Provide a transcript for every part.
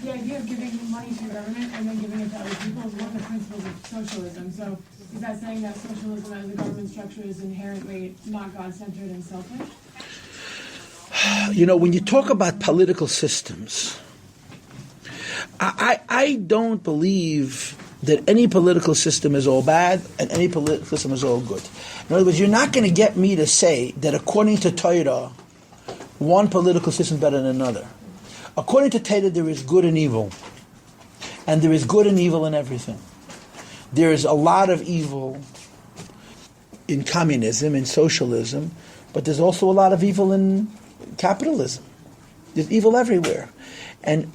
the idea of giving money to government and then giving it to other people is one of the principles of socialism. So is that saying that socialism as a government structure is inherently not God-centered and selfish? When you talk about political systems, I don't believe that any political system is all bad and any political system is all good. In other words, you're not going to get me to say that according to Torah, one political system is better than another. According to Torah, there is good and evil. And there is good and evil in everything. There is a lot of evil in communism, in socialism, but there's also a lot of evil in capitalism. There's evil everywhere. And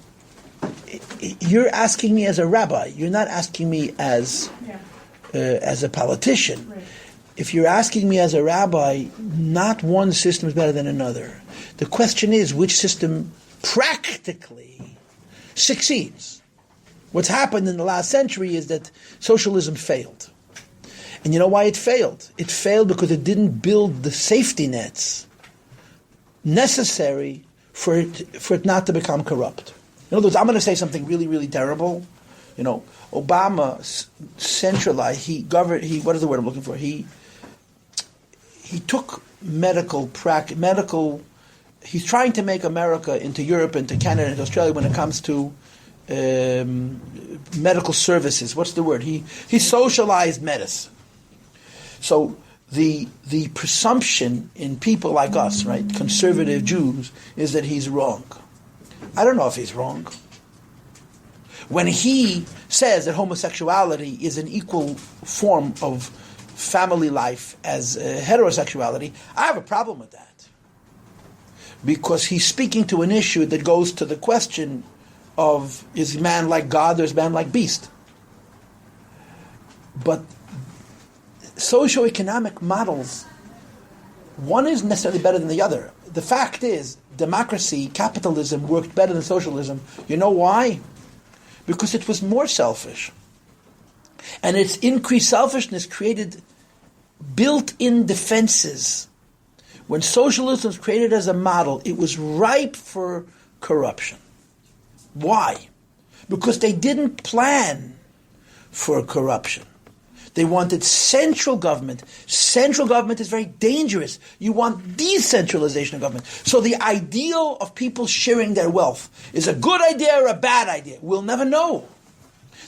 you're asking me as a rabbi. You're not asking me as a politician. Right. If you're asking me as a rabbi, not one system is better than another. The question is which system practically succeeds. What's happened in the last century is that socialism failed. And you know why it failed? It failed because it didn't build the safety nets necessary for it not to become corrupt. In other words, I'm going to say something really, really terrible. Obama centralized. What is the word I'm looking for? He took medical. He's trying to make America into Europe, into Canada, into Australia when it comes to medical services. What's the word? He socialized medicine. So the presumption in people like us, right, conservative Jews, is that he's wrong. I don't know if he's wrong. When he says that homosexuality is an equal form of family life as heterosexuality, I have a problem with that. Because he's speaking to an issue that goes to the question of, is man like God or is man like beast? But socioeconomic models, one isn't necessarily better than the other. The fact is, democracy, capitalism worked better than socialism. You know why? Because it was more selfish. And its increased selfishness created built-in defenses. When socialism was created as a model, it was ripe for corruption. Why? Because they didn't plan for corruption. They wanted central government. Central government is very dangerous. You want decentralization of government. So the ideal of people sharing their wealth is a good idea or a bad idea. We'll never know.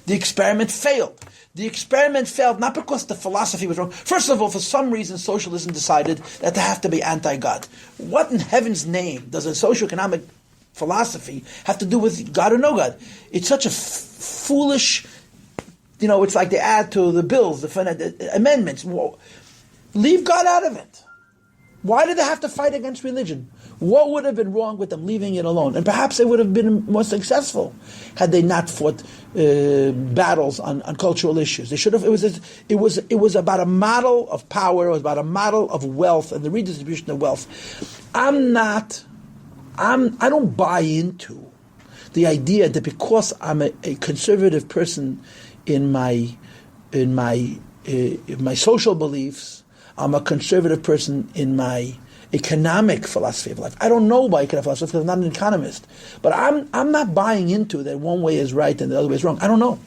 The experiment failed. The experiment failed not because the philosophy was wrong. First of all, for some reason, socialism decided that there have to be anti-God. What in heaven's name does a socioeconomic philosophy have to do with God or no God? It's such a foolish... it's like they add to the bills, the amendments. Leave God out of it. Why did they have to fight against religion? What would have been wrong with them leaving it alone? And perhaps they would have been more successful had they not fought battles on cultural issues. They should have. It was about a model of power. It was about a model of wealth and the redistribution of wealth. I don't buy into the idea that because I'm a conservative person in my social beliefs, I'm a conservative person in my economic philosophy of life. I don't know about economic philosophy because I'm not an economist. But I'm not buying into that one way is right and the other way is wrong. I don't know.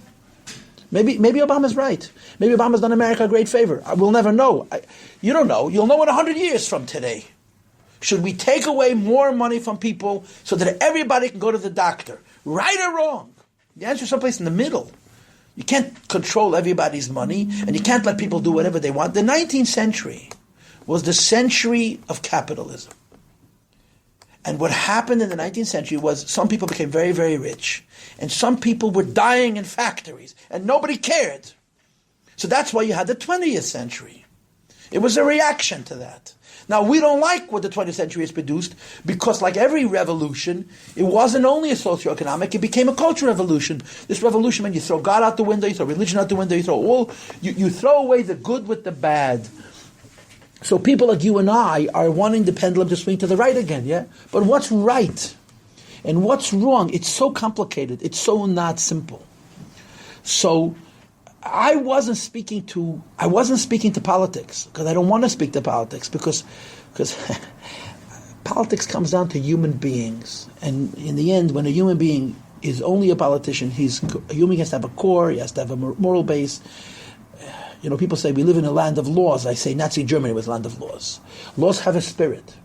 Maybe Obama's right. Maybe Obama's done America a great favor. We'll never know. You don't know. You'll know in 100 years from today. Should we take away more money from people so that everybody can go to the doctor? Right or wrong? The answer is someplace in the middle. You can't control everybody's money, and you can't let people do whatever they want. The 19th century was the century of capitalism. And what happened in the 19th century was some people became very, very rich, and some people were dying in factories, and nobody cared. So that's why you had the 20th century. It was a reaction to that. Now, we don't like what the 20th century has produced because, like every revolution, it wasn't only a socioeconomic, it became a cultural revolution. This revolution meant you throw God out the window, you throw religion out the window, you throw away the good with the bad. So people like you and I are wanting the pendulum to swing to the right again, yeah? But what's right and what's wrong? It's so complicated. It's so not simple. So I wasn't speaking to politics because I don't want to speak to politics because politics comes down to human beings, and in the end, when a human being is only a politician. A human has to have a core, he has to have a moral base. People say we live in a land of laws. I say Nazi Germany was a land of laws. Laws have a spirit.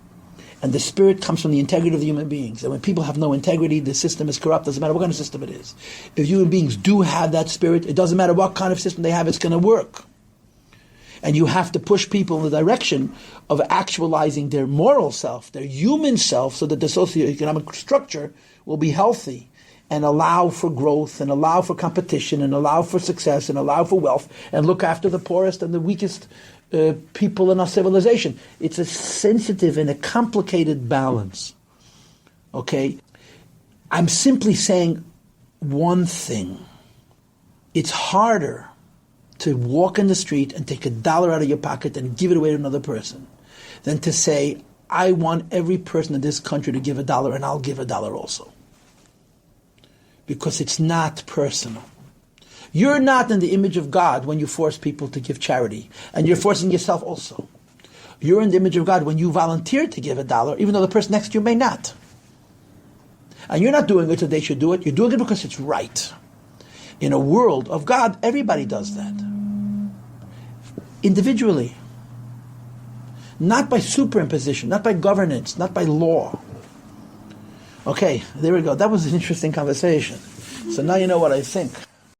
And the spirit comes from the integrity of the human beings. And when people have no integrity, the system is corrupt. Doesn't matter what kind of system it is. If human beings do have that spirit, it doesn't matter what kind of system they have, it's going to work. And you have to push people in the direction of actualizing their moral self, their human self, so that the socioeconomic structure will be healthy and allow for growth and allow for competition and allow for success and allow for wealth and look after the poorest and the weakest people in our civilization. It's a sensitive and a complicated balance. Okay? I'm simply saying one thing. It's harder to walk in the street and take $1 out of your pocket and give it away to another person than to say, I want every person in this country to give $1 and I'll give $1 also. Because it's not personal. You're not in the image of God when you force people to give charity. And you're forcing yourself also. You're in the image of God when you volunteer to give $1, even though the person next to you may not. And you're not doing it so they should do it. You're doing it because it's right. In a world of God, everybody does that. Individually. Not by superimposition, not by governance, not by law. Okay, there we go. That was an interesting conversation. So now you know what I think.